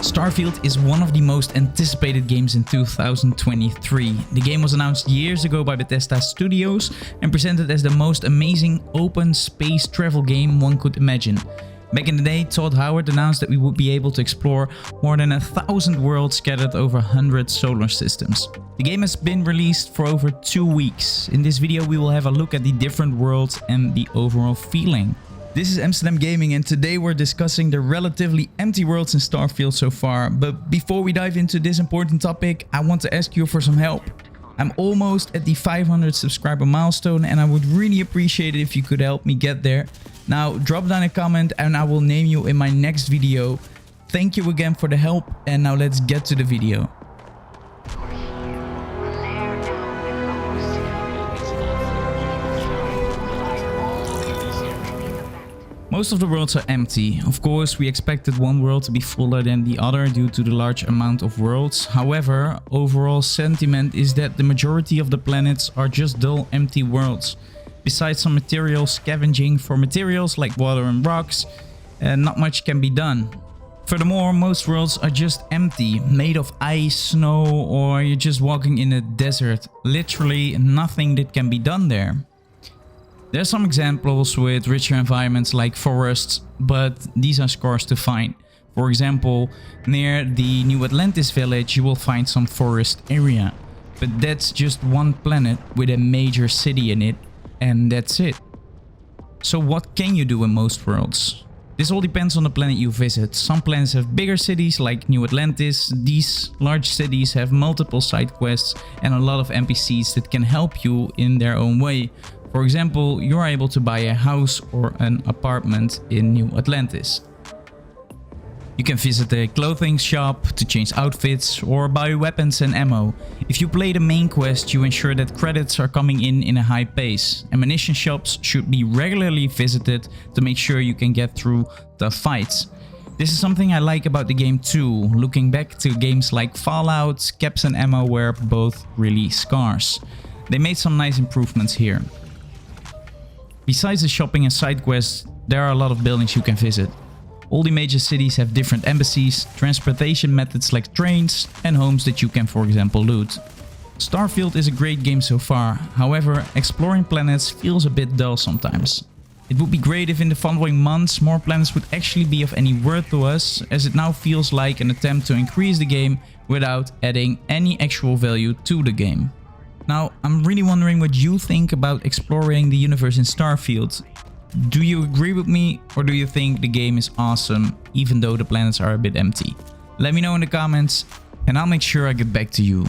Starfield is one of the most anticipated games in 2023. The game was announced years ago by Bethesda Studios and presented as the most amazing open space travel game one could imagine. Back in the day, Todd Howard announced that we would be able to explore more than 1,000 worlds scattered over 100 solar systems. The game has been released for over 2 weeks. In this video we will have a look at the different worlds and the overall feeling. This is Amsterdam Gaming and today we're discussing the relatively empty worlds in Starfield so far. But before we dive into this important topic, I want to ask you for some help. I'm almost at the 500 subscriber milestone and I would really appreciate it if you could help me get there. Now drop down a comment and I will name you in my next video. Thank you again for the help and now let's get to the video. Most of the worlds are empty. Of course, we expected one world to be fuller than the other due to the large amount of worlds. However, overall sentiment is that the majority of the planets are just dull, empty worlds. Besides some material scavenging for materials like water and rocks, not much can be done. Furthermore, most worlds are just empty, made of ice, snow, or you're just walking in a desert. Literally nothing that can be done there. There are some examples with richer environments like forests, but these are scarce to find. For example, near the New Atlantis village you will find some forest area. But that's just one planet with a major city in it, and that's it. So what can you do in most worlds? This all depends on the planet you visit. Some planets have bigger cities like New Atlantis. These large cities have multiple side quests and a lot of NPCs that can help you in their own way. For example, you are able to buy a house or an apartment in New Atlantis. You can visit a clothing shop to change outfits or buy weapons and ammo. If you play the main quest, you ensure that credits are coming in a high pace. Ammunition shops should be regularly visited to make sure you can get through the fights. This is something I like about the game too. Looking back to games like Fallout, caps and ammo were both really scarce. They made some nice improvements here. Besides the shopping and side quests, there are a lot of buildings you can visit. All the major cities have different embassies, transportation methods like trains, and homes that you can, for example, loot. Starfield is a great game so far, however, exploring planets feels a bit dull sometimes. It would be great if in the following months more planets would actually be of any worth to us, as it now feels like an attempt to increase the game without adding any actual value to the game. Now, I'm really wondering what you think about exploring the universe in Starfield. Do you agree with me, or do you think the game is awesome even though the planets are a bit empty? Let me know in the comments and I'll make sure I get back to you.